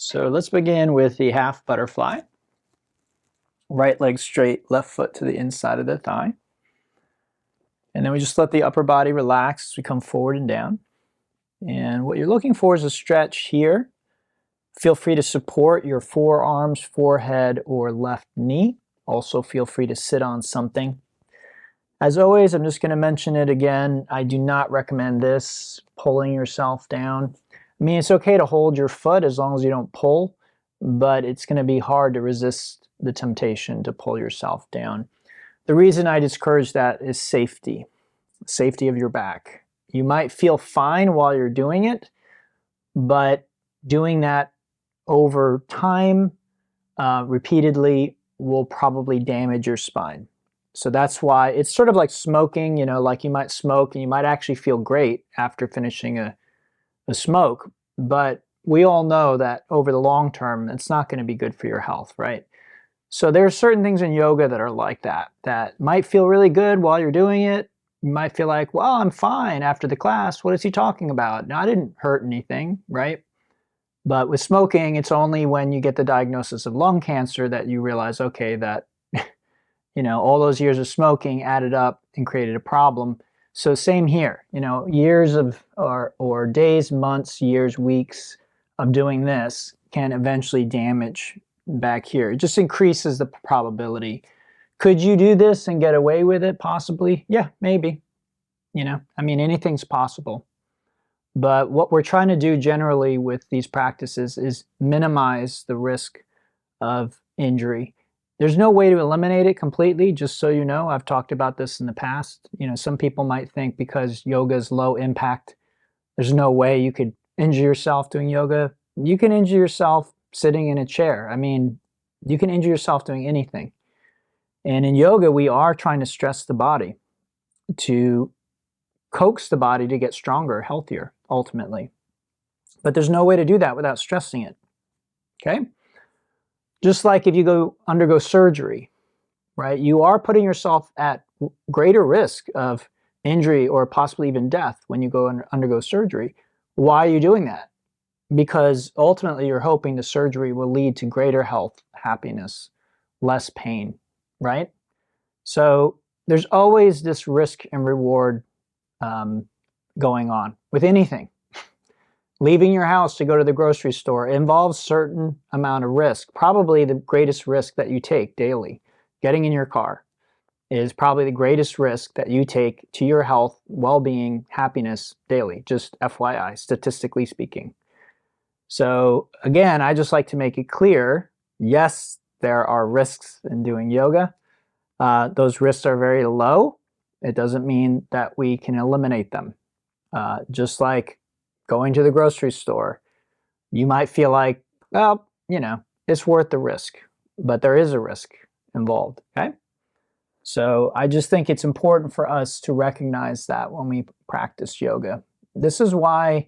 So let's begin with the half butterfly. Right leg straight, left foot to the inside of the thigh. And then we just let the upper body relax as we come forward and down. And what you're looking for is a stretch here. Feel free to support your forearms, forehead, or left knee. Also feel free to sit on something. As always, I'm just going to mention it again. I do not recommend this, pulling yourself down. I mean, it's okay to hold your foot as long as you don't pull, but it's going to be hard to resist the temptation to pull yourself down. The reason I discourage that is safety of your back. You might feel fine while you're doing it, but doing that over time, repeatedly, will probably damage your spine. So that's why it's sort of like smoking, you know, like you might smoke and you might actually feel great after finishing a smoke, but we all know that over the long term, it's not going to be good for your health, right? So there are certain things in yoga that are like that might feel really good while you're doing it. You might feel like, well, I'm fine after the class. What is he talking about? No, I didn't hurt anything, right? But with smoking, it's only when you get the diagnosis of lung cancer that you realize, okay, that you know, all those years of smoking added up and created a problem. So same here, you know, years of or days, months, years, weeks of doing this can eventually damage back here. It just increases the probability. Could you do this and get away with it? Possibly. Yeah, maybe. You know, I mean, anything's possible. But what we're trying to do generally with these practices is minimize the risk of injury. There's no way to eliminate it completely, just so you know. I've talked about this in the past. You know, some people might think because yoga is low impact, there's no way you could injure yourself doing yoga. You can injure yourself sitting in a chair. I mean, you can injure yourself doing anything. And in yoga, we are trying to stress the body to coax the body to get stronger, healthier, ultimately. But there's no way to do that without stressing it. Okay? Just like if you undergo surgery, right? You are putting yourself at greater risk of injury or possibly even death when you go undergo surgery. Why are you doing that? Because ultimately you're hoping the surgery will lead to greater health, happiness, less pain, right? So there's always this risk and reward going on with anything. Leaving your house to go to the grocery store involves certain amount of risk, probably the greatest risk that you take daily. Getting in your car is probably the greatest risk that you take to your health, well-being, happiness daily, just FYI, statistically speaking. So again, I just like to make it clear, yes, there are risks in doing yoga. Those risks are very low. It doesn't mean that we can eliminate them. Just like going to the grocery store, you might feel like, well, you know, it's worth the risk, but there is a risk involved, okay? So I just think it's important for us to recognize that when we practice yoga. This is why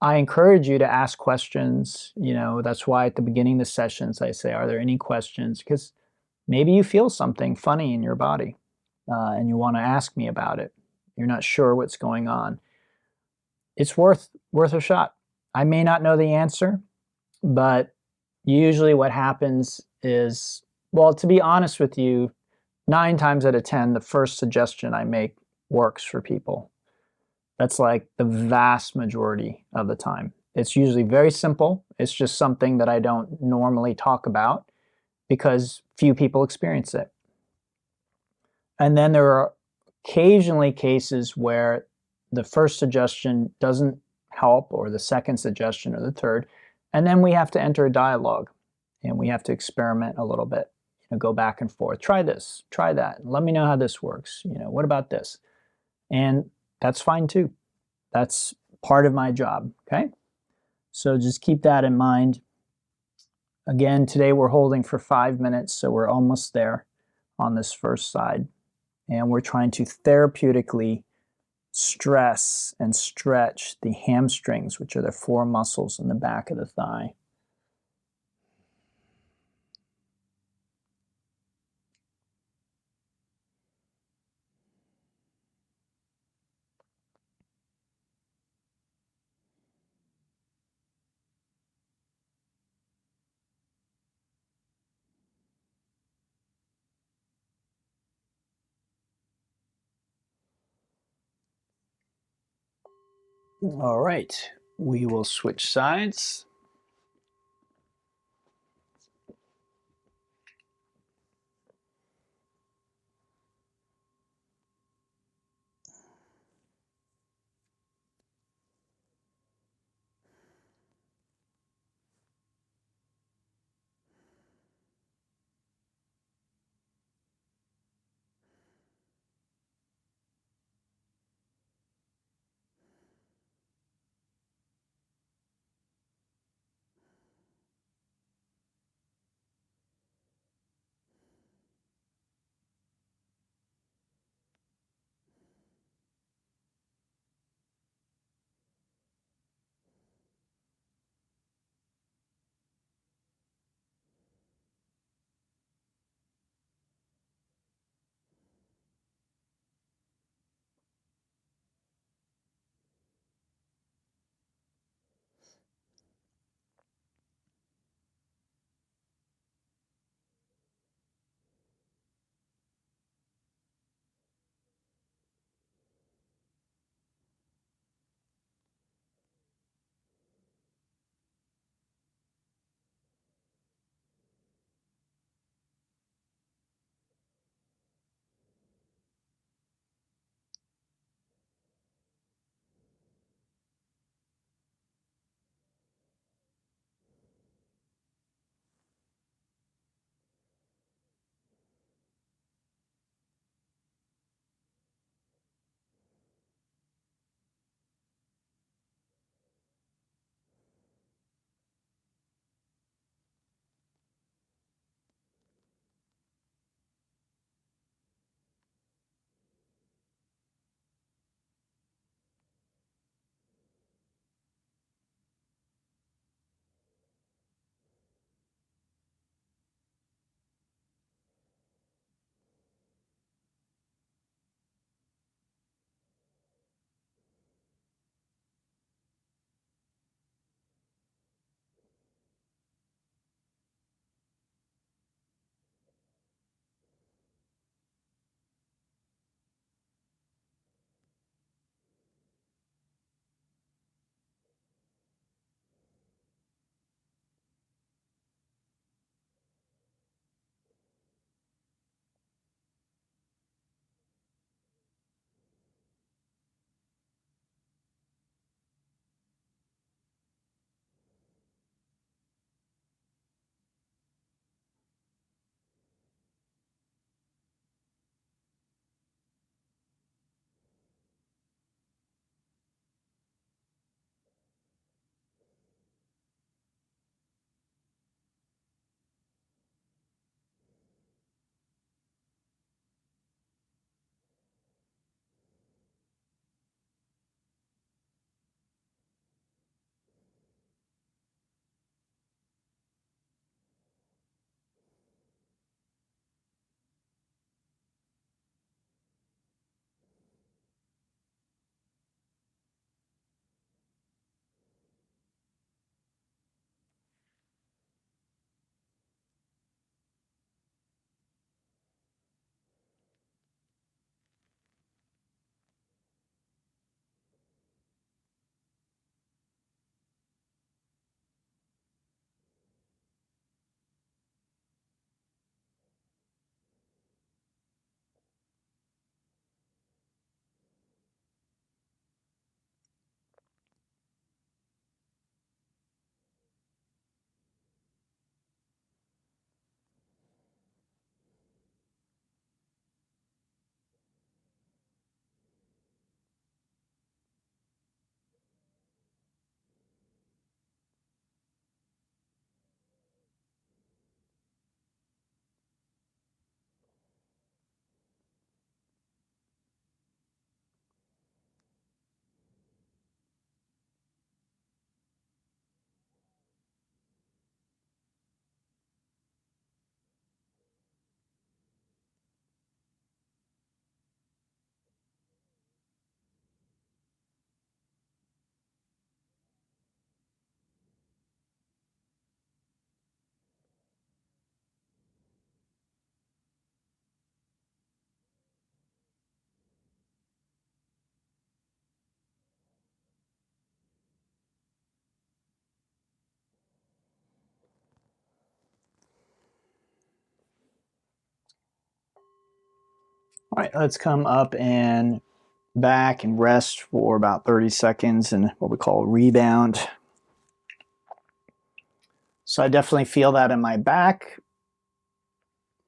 I encourage you to ask questions. You know, that's why at the beginning of the sessions I say, are there any questions? Because maybe you feel something funny in your body and you want to ask me about it. You're not sure what's going on. It's worth a shot. I may not know the answer, but usually what happens is, well, to be honest with you, 9 times out of 10, the first suggestion I make works for people. That's like the vast majority of the time. It's usually very simple. It's just something that I don't normally talk about because few people experience it. And then there are occasionally cases where the first suggestion doesn't help, or the second suggestion, or the third, and then we have to enter a dialogue and we have to experiment a little bit. You know, go back and forth. Try this, try that. Let me know how this works. You know, what about this? And that's fine too. That's part of my job, okay? So just keep that in mind. Again, today we're holding for 5 minutes, so we're almost there on this first side. And we're trying to therapeutically stress and stretch the hamstrings, which are the 4 muscles in the back of the thigh. All right, we will switch sides. All right, let's come up and back and rest for about 30 seconds and what we call a rebound. So I definitely feel that in my back.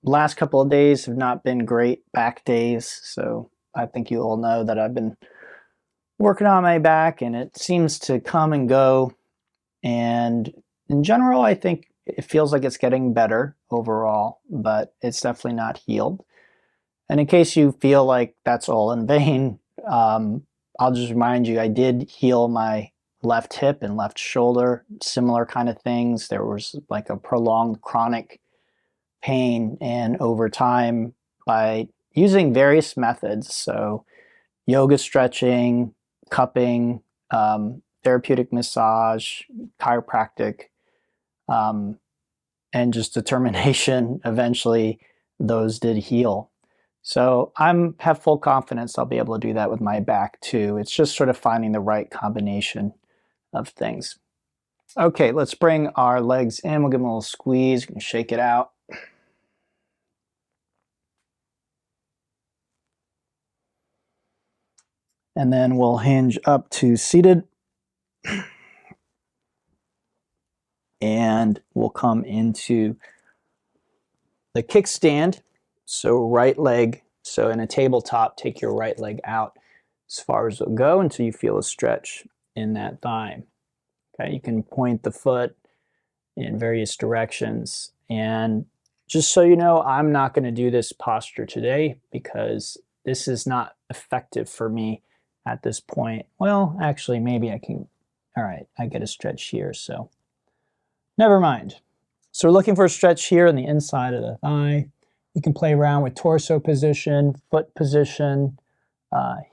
Last couple of days have not been great back days, so I think you all know that I've been working on my back and it seems to come and go. And in general, I think it feels like it's getting better overall, but it's definitely not healed. And in case you feel like that's all in vain, I'll just remind you, I did heal my left hip and left shoulder, similar kind of things. There was like a prolonged chronic pain, and over time, by using various methods, so yoga stretching, cupping, therapeutic massage, chiropractic, and just determination, eventually those did heal. So have full confidence I'll be able to do that with my back too. It's just sort of finding the right combination of things. Okay, let's bring our legs in. We'll give them a little squeeze. We can shake it out. And then we'll hinge up to seated. And we'll come into the kickstand. So right leg, so in a tabletop, take your right leg out as far as it'll go until you feel a stretch in that thigh. Okay, you can point the foot in various directions. And just so you know, I'm not going to do this posture today because this is not effective for me at this point. Well, actually, maybe I can. All right, I get a stretch here, so never mind. So we're looking for a stretch here on the inside of the thigh. You can play around with torso position, foot position,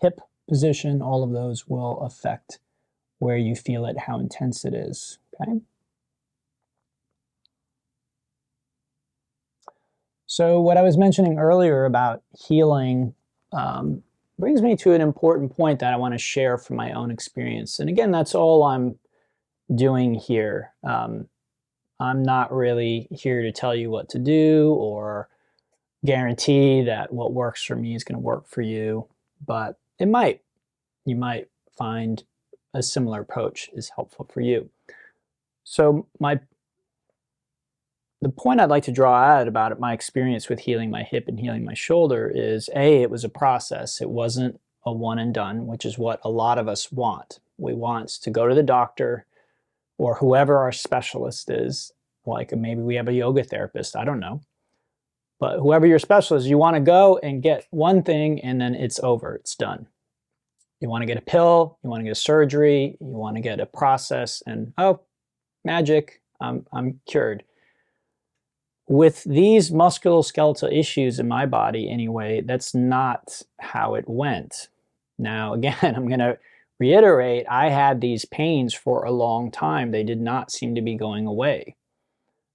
hip position. All of those will affect where you feel it, how intense it is. Okay. So what I was mentioning earlier about healing brings me to an important point that I want to share from my own experience. And again, that's all I'm doing here. I'm not really here to tell you what to do or guarantee that what works for me is going to work for you, but it might. You might find a similar approach is helpful for you. So the point I'd like to draw out about it, my experience with healing my hip and healing my shoulder is, A, it was a process. It wasn't a one and done, which is what a lot of us want. We want to go to the doctor or whoever our specialist is, like maybe we have a yoga therapist, I don't know. But whoever your specialist is, you want to go and get one thing and then it's over, it's done. You want to get a pill, you want to get a surgery, you want to get a process, and oh, magic, I'm cured. With these musculoskeletal issues in my body anyway, that's not how it went. Now, again, I'm going to reiterate, I had these pains for a long time. They did not seem to be going away.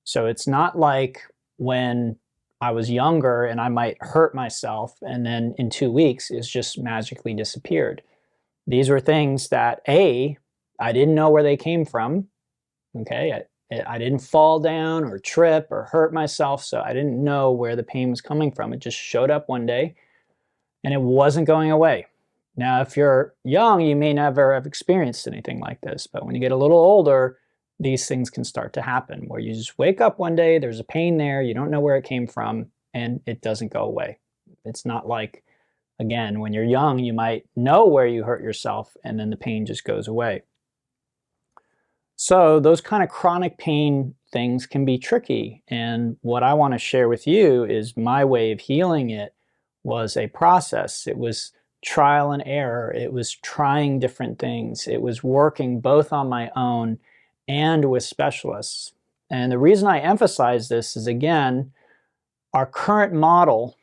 So it's not like when I was younger and I might hurt myself and then in 2 weeks it's just magically disappeared. These were things that, A, I didn't know where they came from. Okay, I didn't fall down or trip or hurt myself, so I didn't know where the pain was coming from. It just showed up one day and it wasn't going away. Now, if you're young, you may never have experienced anything like this, but when you get a little older, these things can start to happen where you just wake up one day, there's a pain there, you don't know where it came from, and it doesn't go away. It's not like, again, when you're young, you might know where you hurt yourself and then the pain just goes away. So those kind of chronic pain things can be tricky. And what I want to share with you is my way of healing it was a process. It was trial and error. It was trying different things. It was working both on my own and with specialists. And the reason I emphasize this is, again, our current model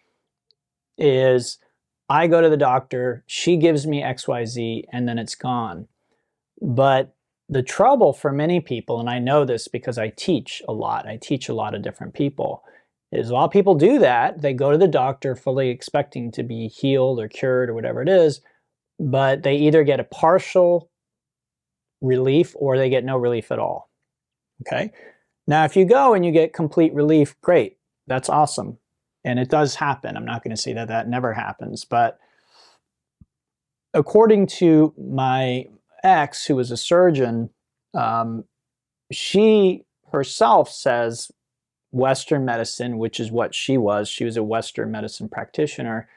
is I go to the doctor, she gives me XYZ, and then it's gone. But the trouble for many people, and I know this because I teach a lot of different people, is a lot of people do that. They go to the doctor fully expecting to be healed or cured or whatever it is, but they either get a partial relief or they get no relief at all. Okay? Now, if you go and you get complete relief, great. That's awesome. And it does happen. I'm not going to say that that never happens, but according to my ex, who was a surgeon, she herself says Western medicine, which is what she was a Western medicine practitioner,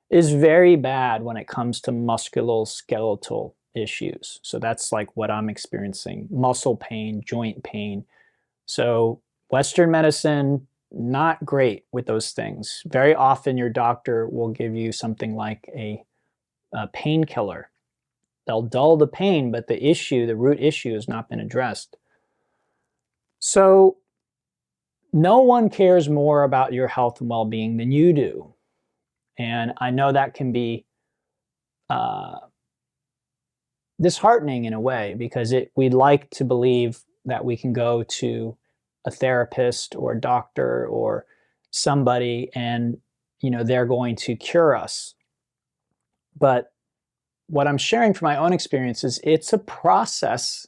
is very bad when it comes to musculoskeletal issues. So that's like what I'm experiencing: muscle pain, joint pain. So Western medicine, not great with those things. Very often your doctor will give you something like a painkiller. They'll dull the pain, but the issue, the root issue, has not been addressed. So no one cares more about your health and well-being than you do. And I know that can be disheartening in a way, because we'd like to believe that we can go to a therapist or a doctor or somebody and they're going to cure us. But what I'm sharing from my own experience is it's a process,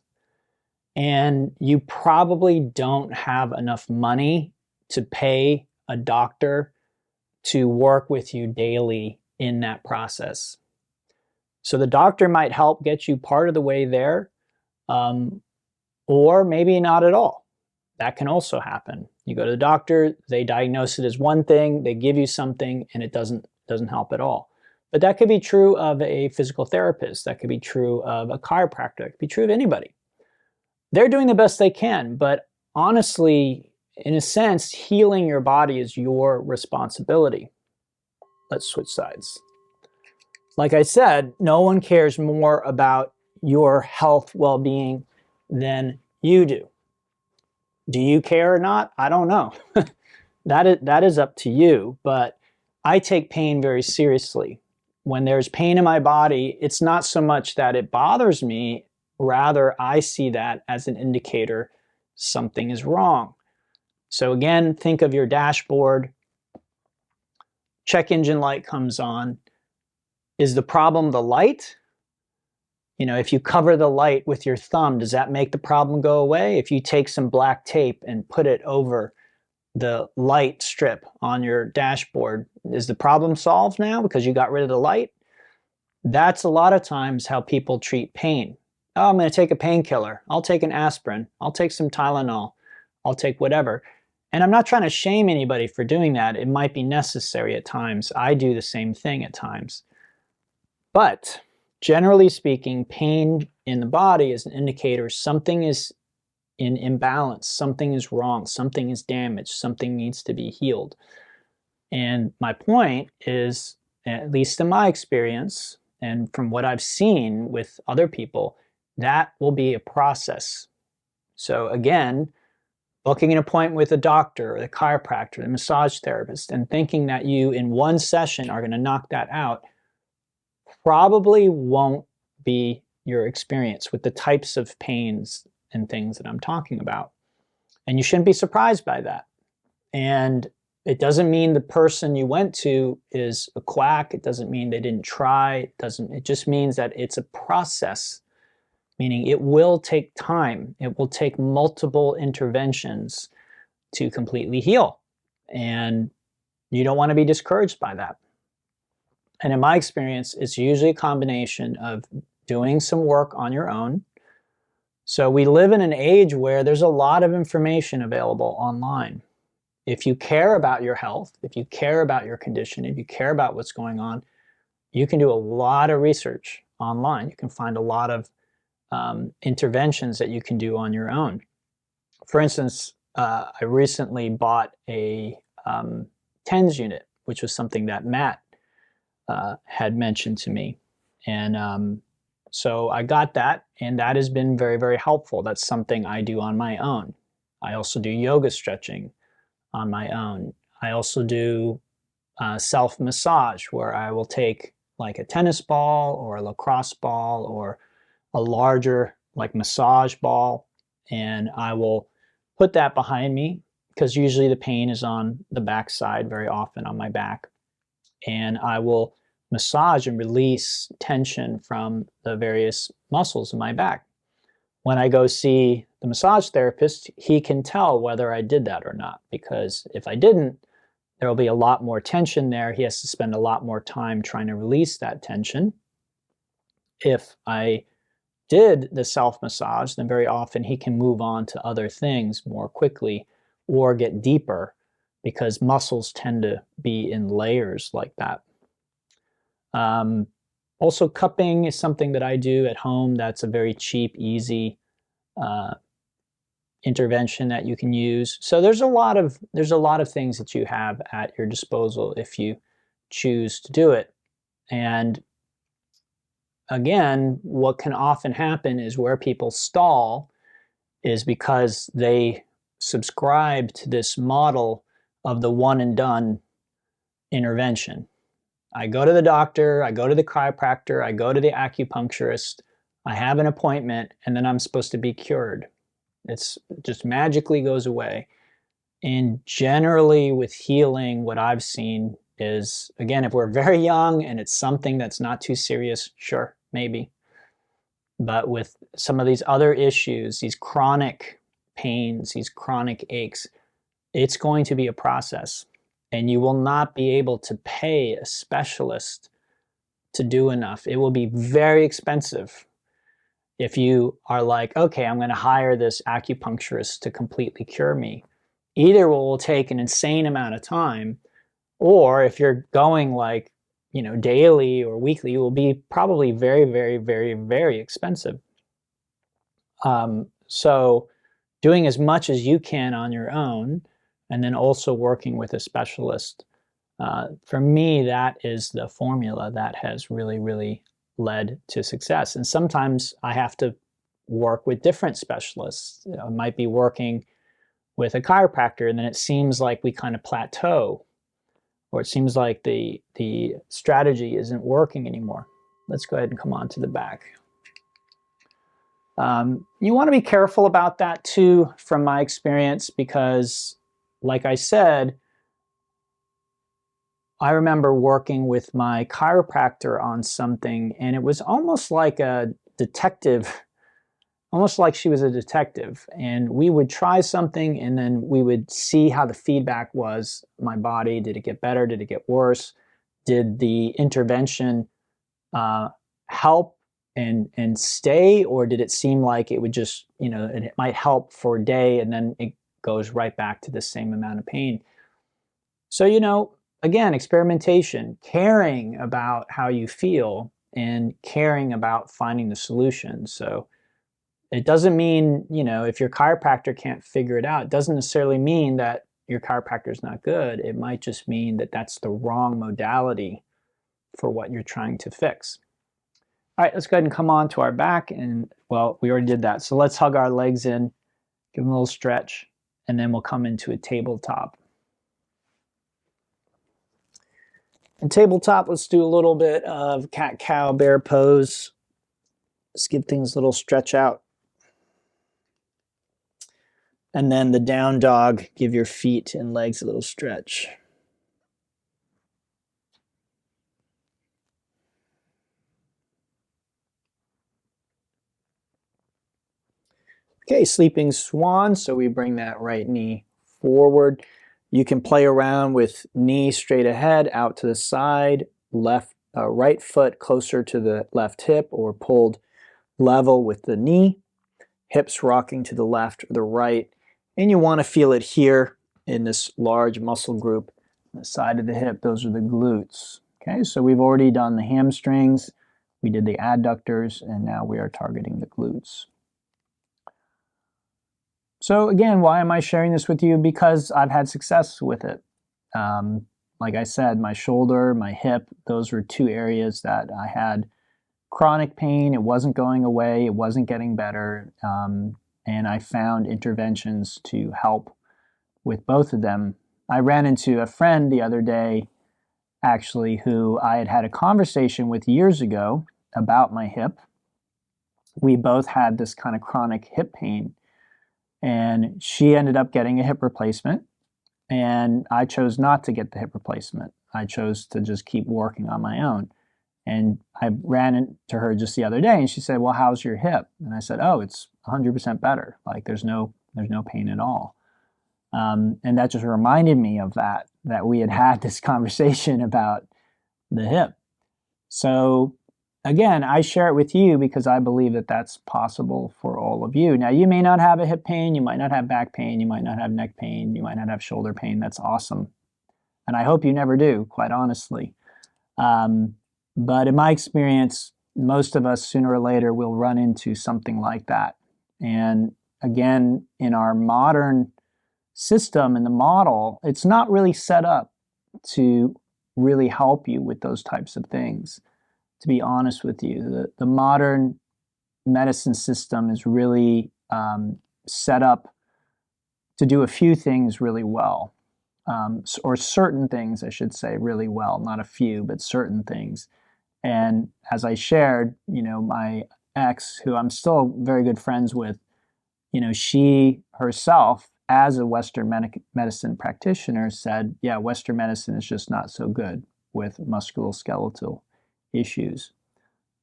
and you probably don't have enough money to pay a doctor to work with you daily in that process. So the doctor might help get you part of the way there, or maybe not at all. That can also happen. You go to the doctor, they diagnose it as one thing, they give you something, and it doesn't help at all. But that could be true of a physical therapist. That could be true of a chiropractor. It could be true of anybody. They're doing the best they can, but honestly, in a sense, healing your body is your responsibility. Let's switch sides. Like I said, no one cares more about your health, well-being than you do. Do you care or not? I don't know. That is up to you, but I take pain very seriously. When there's pain in my body, it's not so much that it bothers me, rather I see that as an indicator something is wrong. So again, think of your dashboard. Check engine light comes on. Is the problem the light? If you cover the light with your thumb, does that make the problem go away? If you take some black tape and put it over the light strip on your dashboard, is the problem solved now because you got rid of the light? That's a lot of times how people treat pain. Oh, I'm going to take a painkiller. I'll take an aspirin. I'll take some Tylenol. I'll take whatever. And I'm not trying to shame anybody for doing that. It might be necessary at times. I do the same thing at times. But generally speaking, pain in the body is an indicator something is in imbalance, something is wrong, something is damaged, something needs to be healed. And my point is, at least in my experience and from what I've seen with other people, that will be a process. So again, booking an appointment with a doctor or a chiropractor, a massage therapist, and thinking that you in one session are going to knock that out probably won't be your experience with the types of pains and things that I'm talking about. And you shouldn't be surprised by that. And it doesn't mean the person you went to is a quack. It doesn't mean they didn't try. It just means that it's a process, meaning it will take time. It will take multiple interventions to completely heal. And you don't want to be discouraged by that. And in my experience, it's usually a combination of doing some work on your own. So we live in an age where there's a lot of information available online. If you care about your health, if you care about your condition, if you care about what's going on, you can do a lot of research online. You can find a lot of interventions that you can do on your own. For instance, I recently bought a TENS unit, which was something that Matt had mentioned to me. And so I got that, and that has been very, very helpful. That's something I do on my own. I also do yoga stretching on my own. I also do self-massage, where I will take like a tennis ball or a lacrosse ball or a larger like massage ball, and I will put that behind me, because usually the pain is on the back side, very often on my back. And I will massage and release tension from the various muscles in my back. When I go see the massage therapist, he can tell whether I did that or not, because if I didn't, there will be a lot more tension there. He has to spend a lot more time trying to release that tension. If I did the self-massage, then very often he can move on to other things more quickly or get deeper, because muscles tend to be in layers like that. Also, cupping is something that I do at home. That's a very cheap, easy intervention that you can use. So there's a lot of things that you have at your disposal if you choose to do it. And again, what can often happen is where people stall is because they subscribe to this model of the one and done intervention. I go to the doctor, I go to the chiropractor, I go to the acupuncturist, I have an appointment, and then I'm supposed to be cured. It's just magically goes away. And generally with healing, what I've seen is, again, if we're very young and it's something that's not too serious, sure, maybe. But with some of these other issues, these chronic pains, these chronic aches, it's going to be a process. And you will not be able to pay a specialist to do enough. It will be very expensive if you are like, okay, I'm going to hire this acupuncturist to completely cure me. Either it will take an insane amount of time, or if you're going like, daily or weekly, it will be probably very, very, very, very expensive. So doing as much as you can on your own, and then also working with a specialist, for me, that is the formula that has really, really led to success. And sometimes I have to work with different specialists. I might be working with a chiropractor, and then it seems like we kind of plateau, or it seems like the strategy isn't working anymore. Let's go ahead and come on to the back. You want to be careful about that too, from my experience, because like I said, I remember working with my chiropractor on something, and it was almost like a detective, almost like she was a detective. And we would try something, and then we would see how the feedback was. My body, did it get better? Did it get worse? Did the intervention help and stay, or did it seem like it would just, it might help for a day and then it goes right back to the same amount of pain? So, again, experimentation, caring about how you feel, and caring about finding the solution. So it doesn't mean, if your chiropractor can't figure it out, it doesn't necessarily mean that your chiropractor is not good. It might just mean that that's the wrong modality for what you're trying to fix. All right, let's go ahead and come on to our back. And, well, we already did that. So let's hug our legs in, give them a little stretch, and then we'll come into a tabletop. And tabletop, let's do a little bit of cat-cow bear pose. Let's give things a little stretch out. And then the down dog, give your feet and legs a little stretch. Okay, sleeping swan, so we bring that right knee forward. You can play around with knee straight ahead, out to the side, right foot closer to the left hip or pulled level with the knee, hips rocking to the left or the right. And you want to feel it here in this large muscle group on the side of the hip. Those are the glutes. Okay, so we've already done the hamstrings, we did the adductors, and now we are targeting the glutes. So again, why am I sharing this with you? Because I've had success with it. Like I said, my shoulder, my hip, those were two areas that I had chronic pain. It wasn't going away. It wasn't getting better. And I found interventions to help with both of them. I ran into a friend the other day, actually, who I had had a conversation with years ago about my hip. We both had this kind of chronic hip pain. And she ended up getting a hip replacement, and I chose not to get the hip replacement. I chose to just keep working on my own. And I ran into her just the other day, and she said, well, how's your hip? And I said, oh, it's 100% better. Like there's no pain at all. And that just reminded me of that that we had this conversation about the hip. So again, I share it with you because I believe that that's possible for all of you. Now, you may not have a hip pain, you might not have back pain, you might not have neck pain, you might not have shoulder pain. That's awesome. And I hope you never do, quite honestly. But in my experience, most of us sooner or later will run into something like that. And again, in our modern system and the model, it's not really set up to really help you with those types of things, to be honest with you. The modern medicine system is really set up to do a few things really well, or certain things, I should say, really well, not a few, but certain things. And as I shared, my ex, who I'm still very good friends with, she herself, as a Western medicine practitioner, said, yeah, Western medicine is just not so good with musculoskeletal issues.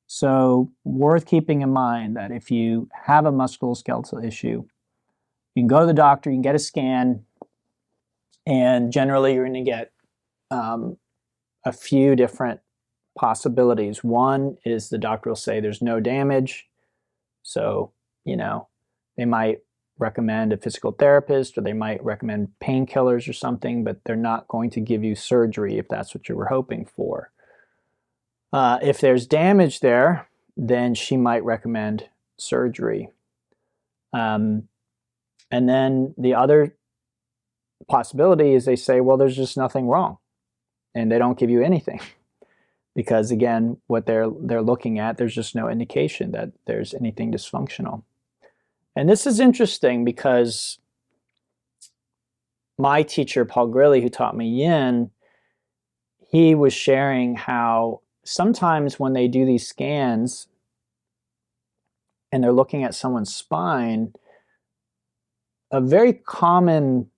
So worth keeping in mind that if you have a musculoskeletal issue, you can go to the doctor, you can get a scan, and generally you're going to get a few different possibilities. One is the doctor will say there's no damage. So, they might recommend a physical therapist, or they might recommend painkillers or something, but they're not going to give you surgery if that's what you were hoping for. If there's damage there, then she might recommend surgery. And then the other possibility is they say, well, there's just nothing wrong, and they don't give you anything. Because again, what they're looking at, there's just no indication that there's anything dysfunctional. And this is interesting because my teacher, Paul Grilly, who taught me yin, he was sharing how sometimes when they do these scans and they're looking at someone's spine, a very common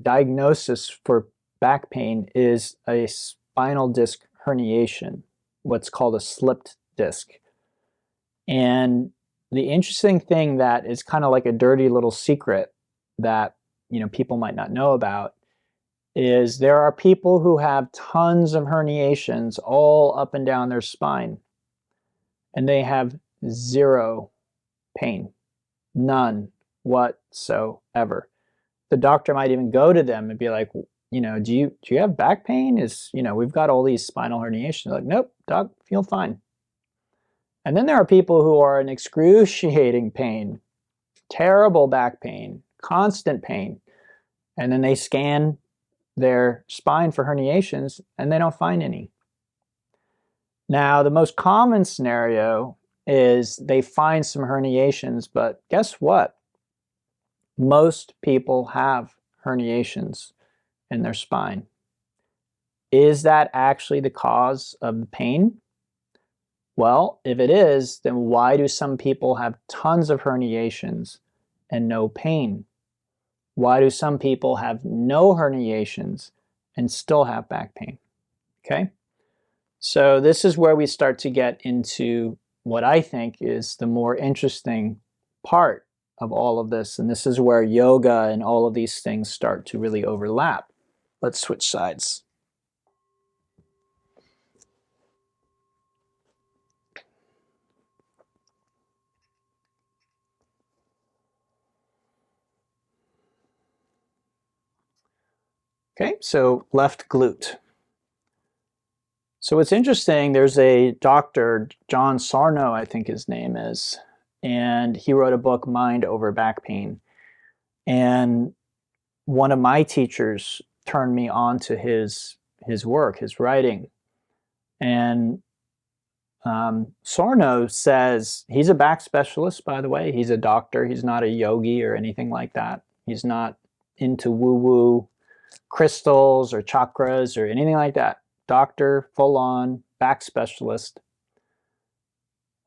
diagnosis for back pain is a spinal disc herniation, what's called a slipped disc. And the interesting thing that is kind of like a dirty little secret that people might not know about is there are people who have tons of herniations all up and down their spine, and they have zero pain, none whatsoever. The doctor might even go to them and be like, do you have back pain? We've got all these spinal herniations. They're like, nope, doc, feel fine. And then there are people who are in excruciating pain, terrible back pain, constant pain, and then they scan their spine for herniations and they don't find any. Now, the most common scenario is they find some herniations, but guess what? Most people have herniations in their spine. Is that actually the cause of the pain? Well, if it is, then why do some people have tons of herniations and no pain? Why do some people have no herniations and still have back pain? Okay? So this is where we start to get into what I think is the more interesting part of all of this. And this is where yoga and all of these things start to really overlap. Let's switch sides. Okay, so left glute. So what's interesting, there's a doctor, John Sarno, I think his name is, and he wrote a book, Mind Over Back Pain. And one of my teachers turned me on to his work, his writing. And Sarno says, he's a back specialist, by the way. He's a doctor. He's not a yogi or anything like that. He's not into woo-woo crystals or chakras or anything like that. Doctor, full-on back specialist.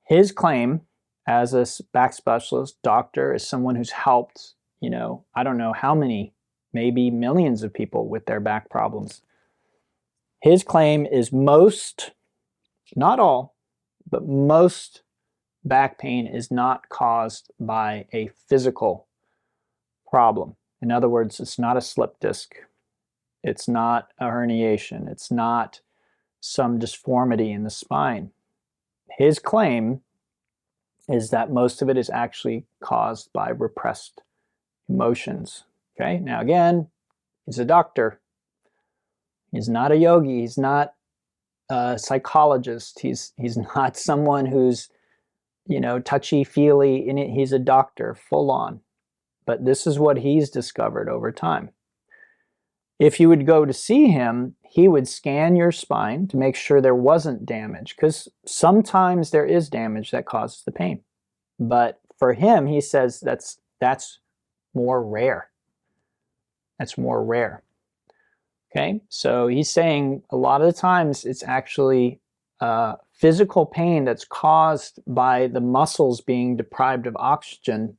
His claim as a back specialist, doctor, is someone who's helped, I don't know how many, maybe millions of people with their back problems. His claim is most, not all, but most back pain is not caused by a physical problem. In other words, it's not a slip disc. It's not a herniation. It's not some disformity in the spine. His claim is that most of it is actually caused by repressed emotions. Okay, now again, he's a doctor. He's not a yogi. He's not a psychologist. He's not someone who's, you know, touchy-feely in it. He's a doctor, full on. But this is what he's discovered over time. If you would go to see him, he would scan your spine to make sure there wasn't damage, because sometimes there is damage that causes the pain. But for him, he says that's more rare. That's more rare. Okay, so he's saying a lot of the times it's actually physical pain that's caused by the muscles being deprived of oxygen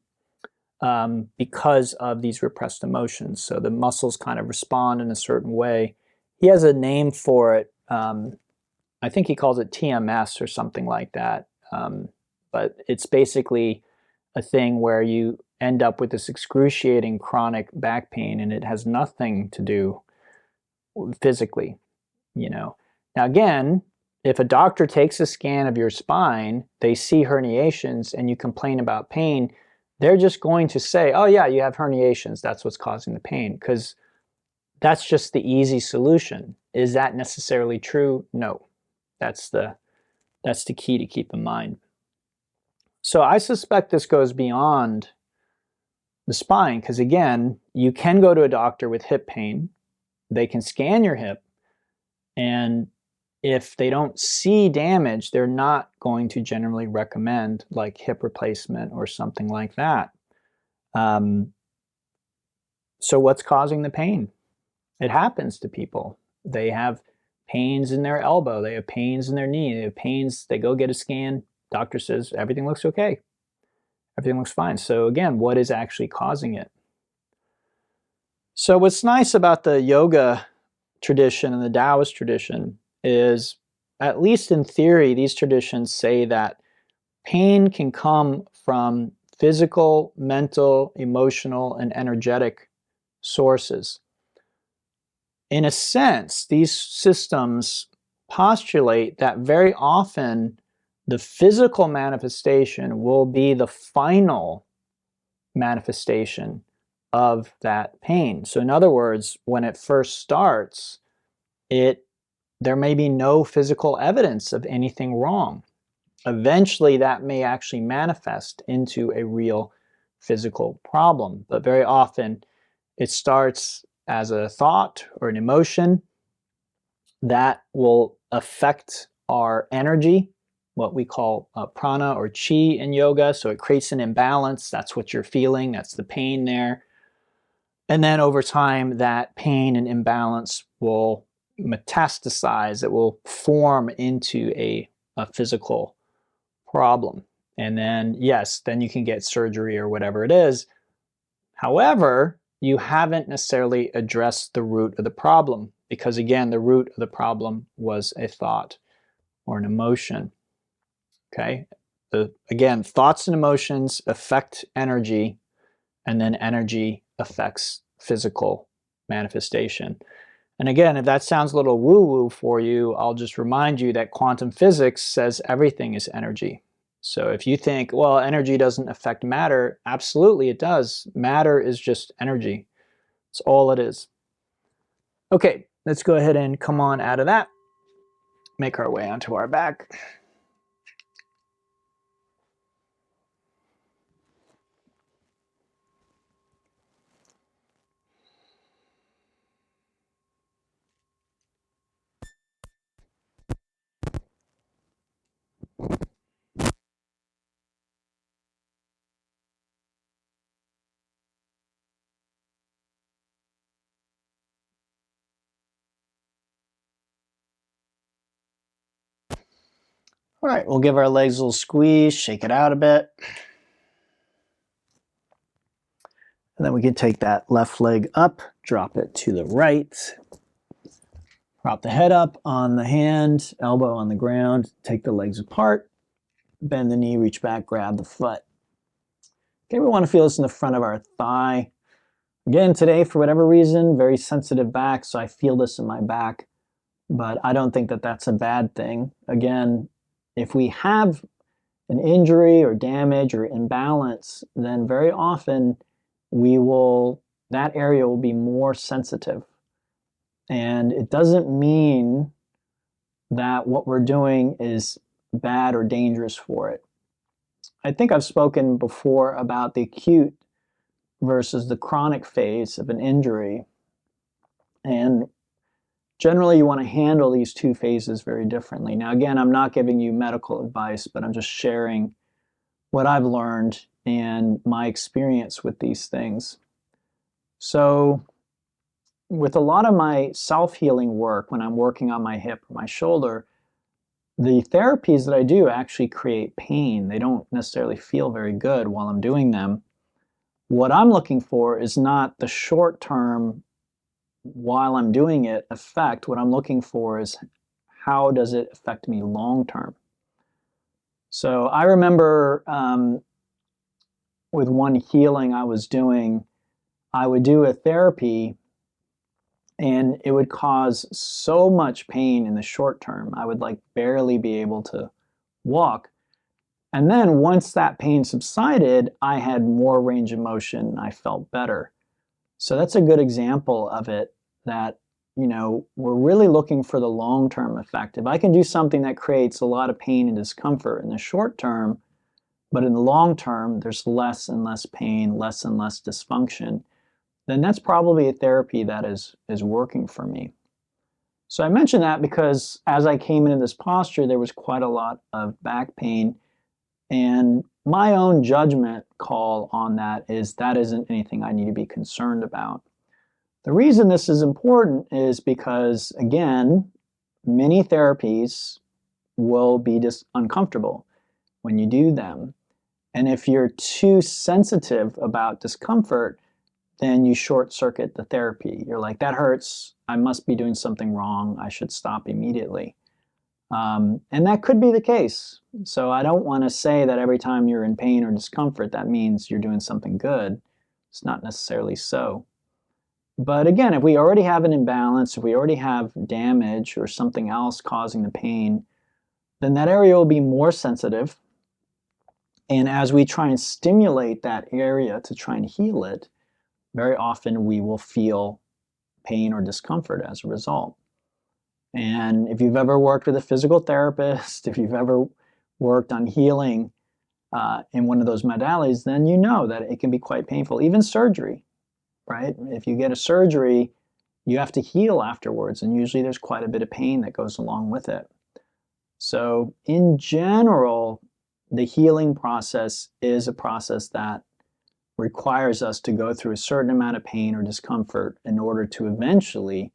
because of these repressed emotions. So the muscles kind of respond in a certain way. He has a name for it. I think he calls it TMS or something like that. But it's basically a thing where you end up with this excruciating chronic back pain, and it has nothing to do physically, you know. Now again, if a doctor takes a scan of your spine, they see herniations, and you complain about pain, they're just going to say, oh yeah, you have herniations, that's what's causing the pain, because that's just the easy solution. Is that necessarily true? No. That's the key to keep in mind. So I suspect this goes beyond the spine, because again, you can go to a doctor with hip pain. They can scan your hip, and if they don't see damage, they're not going to generally recommend like hip replacement or something like that. So what's causing the pain? It happens to people. They have pains in their elbow, they have pains in their knee, they have pains, they go get a scan, doctor says everything looks okay. Everything looks fine. So again, what is actually causing it? So what's nice about the yoga tradition and the Taoist tradition is, at least in theory, these traditions say that pain can come from physical, mental, emotional, and energetic sources. In a sense, these systems postulate that very often the physical manifestation will be the final manifestation of that pain. So in other words, when it first starts, there may be no physical evidence of anything wrong. Eventually, that may actually manifest into a real physical problem. But very often, it starts as a thought or an emotion that will affect our energy, what we call prana or chi in yoga. So it creates an imbalance. That's what you're feeling. That's the pain there. And then over time, that pain and imbalance will metastasize. It will form into a physical problem. And then, yes, then you can get surgery or whatever it is. However, you haven't necessarily addressed the root of the problem, because again, the root of the problem was a thought or an emotion. Okay? Again, thoughts and emotions affect energy, and then energy affects physical manifestation. And again, if that sounds a little woo-woo for you, I'll just remind you that quantum physics says everything is energy. So if you think, well, energy doesn't affect matter, absolutely it does. Matter is just energy. It's all it is. Okay, let's go ahead and come on out of that. Make our way onto our back. All right, we'll give our legs a little squeeze, shake it out a bit. And then we can take that left leg up, drop it to the right. Prop the head up on the hand, elbow on the ground, take the legs apart, bend the knee, reach back, grab the foot. Okay, we want to feel this in the front of our thigh. Again, today, for whatever reason, very sensitive back, so I feel this in my back, but I don't think that that's a bad thing. Again, if we have an injury or damage or imbalance, then very often that area will be more sensitive. And it doesn't mean that what we're doing is bad or dangerous for it. I think I've spoken before about the acute versus the chronic phase of an injury. And generally, you want to handle these two phases very differently. Now, again, I'm not giving you medical advice, but I'm just sharing what I've learned and my experience with these things. So, with a lot of my self-healing work, when I'm working on my hip or my shoulder, the therapies that I do actually create pain. They don't necessarily feel very good while I'm doing them. What I'm looking for is not the short-term, while I'm doing it, effect. What I'm looking for is how does it affect me long-term. So I remember with one healing I was doing, I would do a therapy and it would cause so much pain in the short term. I would like barely be able to walk. And then once that pain subsided, I had more range of motion. I felt better. So that's a good example of it, that, you know, we're really looking for the long-term effect. If I can do something that creates a lot of pain and discomfort in the short term, but in the long term, there's less and less pain, less and less dysfunction, then that's probably a therapy that is working for me. So I mention that because as I came into this posture, there was quite a lot of back pain. And my own judgment call on that isn't anything I need to be concerned about. The reason this is important is because, again, many therapies will be uncomfortable when you do them. And if you're too sensitive about discomfort, then you short circuit the therapy. You're like, that hurts. I must be doing something wrong. I should stop immediately. And that could be the case. So I don't want to say that every time you're in pain or discomfort, that means you're doing something good. It's not necessarily so. But again, if we already have an imbalance, if we already have damage or something else causing the pain, then that area will be more sensitive. And as we try and stimulate that area to try and heal it, very often we will feel pain or discomfort as a result. And if you've ever worked with a physical therapist, if you've ever worked on healing in one of those modalities, then you know that it can be quite painful. Even surgery, right? If you get a surgery, you have to heal afterwards, and usually there's quite a bit of pain that goes along with it. So in general, the healing process is a process that requires us to go through a certain amount of pain or discomfort in order to eventually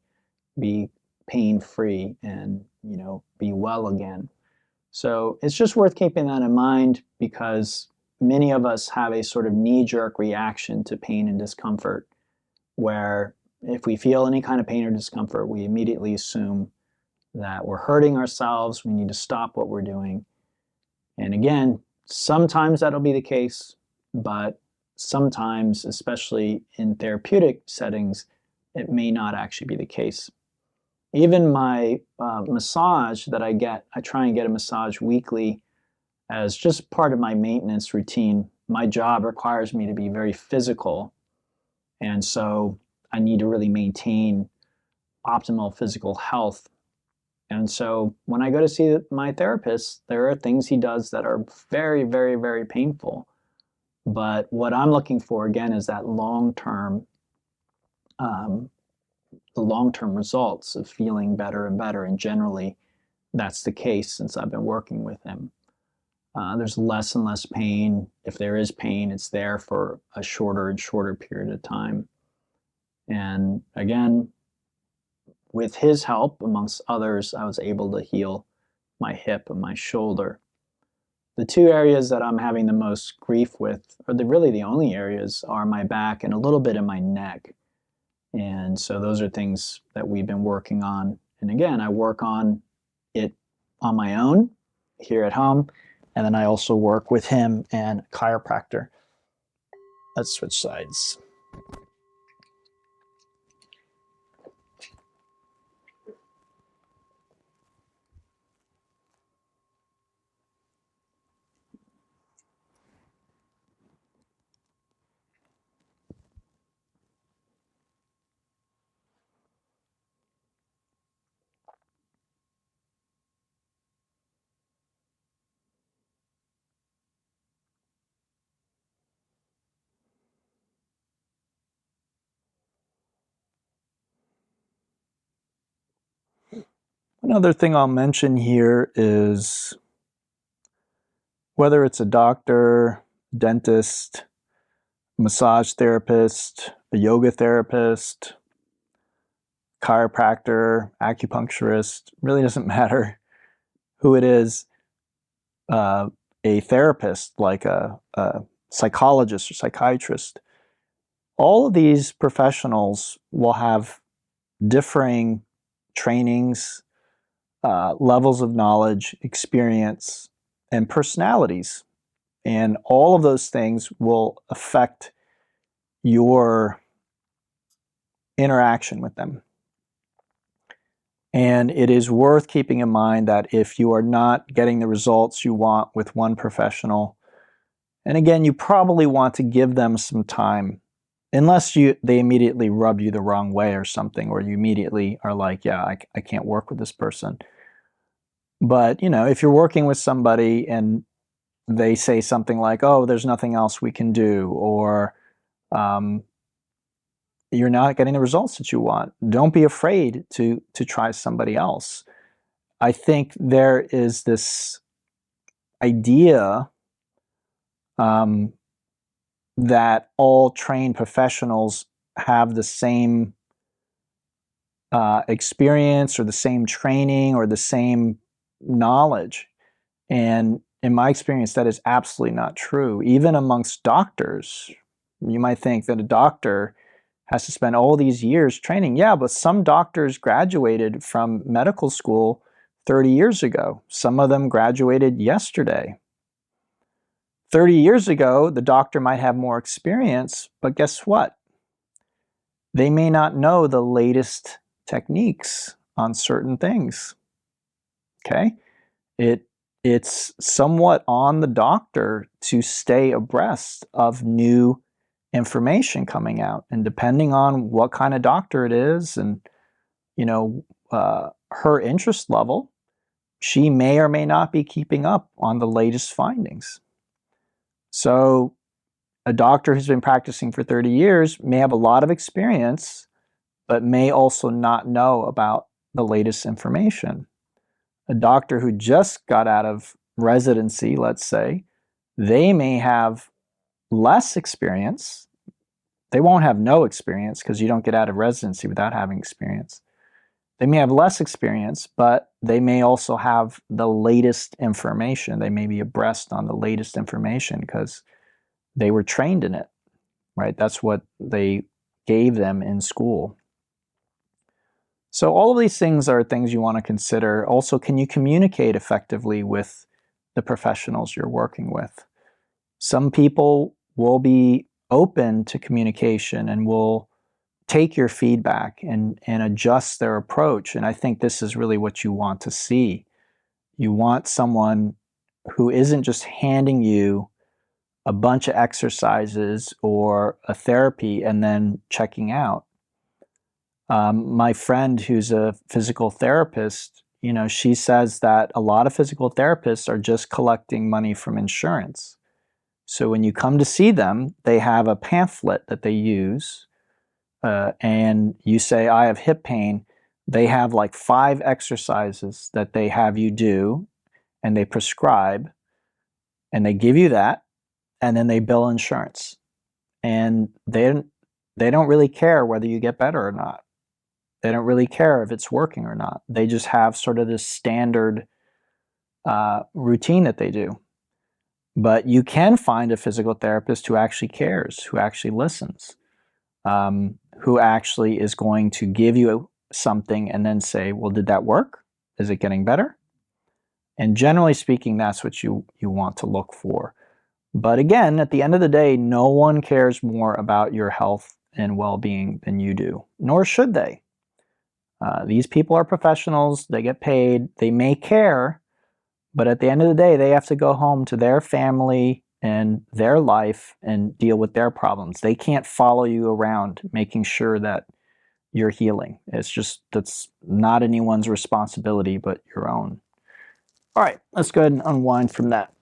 be pain-free and, you know, be well again. So it's just worth keeping that in mind, because many of us have a sort of knee-jerk reaction to pain and discomfort, where if we feel any kind of pain or discomfort, we immediately assume that we're hurting ourselves, we need to stop what we're doing. And again, sometimes that'll be the case, but sometimes, especially in therapeutic settings, it may not actually be the case. Even my massage that I get, I try and get a massage weekly as just part of my maintenance routine. My job requires me to be very physical, and so I need to really maintain optimal physical health. And so when I go to see my therapist, there are things he does that are very, very, very painful. But what I'm looking for, again, is that long-term results of feeling better and better. And generally, that's the case since I've been working with him. There's less and less pain. If there is pain, it's there for a shorter and shorter period of time. And again, with his help, amongst others, I was able to heal my hip and my shoulder. The two areas that I'm having the most grief with, or really the only areas, are my back and a little bit in my neck. And so those are things that we've been working on. And again, I work on it on my own here at home. And then I also work with him and a chiropractor. Let's switch sides. One other thing I'll mention here is whether it's a doctor, dentist, massage therapist, a yoga therapist, chiropractor, acupuncturist, really doesn't matter who it is, a therapist like a psychologist or psychiatrist, all of these professionals will have differing trainings, levels of knowledge, experience, and personalities. And all of those things will affect your interaction with them. And it is worth keeping in mind that if you are not getting the results you want with one professional, and again, you probably want to give them some time, unless they immediately rub you the wrong way or something, or you immediately are like, yeah, I can't work with this person. But, you know, if you're working with somebody and they say something like, oh, there's nothing else we can do, or you're not getting the results that you want, don't be afraid to try somebody else. I think there is this idea that all trained professionals have the same experience or the same training or the same knowledge. And in my experience, that is absolutely not true. Even amongst doctors, you might think that a doctor has to spend all these years training. Yeah, but some doctors graduated from medical school 30 years ago. Some of them graduated yesterday. 30 years ago, the doctor might have more experience, but guess what? They may not know the latest techniques on certain things. Okay? It's somewhat on the doctor to stay abreast of new information coming out, and depending on what kind of doctor it is and, you know, her interest level, she may or may not be keeping up on the latest findings. So a doctor who's been practicing for 30 years may have a lot of experience, but may also not know about the latest information. A doctor who just got out of residency, let's say, they may have less experience. They won't have no experience because you don't get out of residency without having experience. They may have less experience, but they may also have the latest information. They may be abreast on the latest information because they were trained in it, right? That's what they gave them in school. So all of these things are things you want to consider. Also, can you communicate effectively with the professionals you're working with? Some people will be open to communication and will take your feedback and adjust their approach. And I think this is really what you want to see. You want someone who isn't just handing you a bunch of exercises or a therapy and then checking out. My friend who's a physical therapist, you know, she says that a lot of physical therapists are just collecting money from insurance. So when you come to see them, they have a pamphlet that they use, and you say, I have hip pain. They have like 5 exercises that they have you do, and they prescribe, and they give you that, and then they bill insurance. And they don't really care whether you get better or not. They don't really care if it's working or not. They just have sort of this standard routine that they do. But you can find a physical therapist who actually cares, who actually listens, who actually is going to give you something and then say, well, did that work? Is it getting better? And generally speaking, that's what you want to look for. But again, at the end of the day, no one cares more about your health and well-being than you do, nor should they. These people are professionals, they get paid, they may care, but at the end of the day, they have to go home to their family and their life and deal with their problems. They can't follow you around making sure that you're healing. That's not anyone's responsibility but your own. All right, let's go ahead and unwind from that.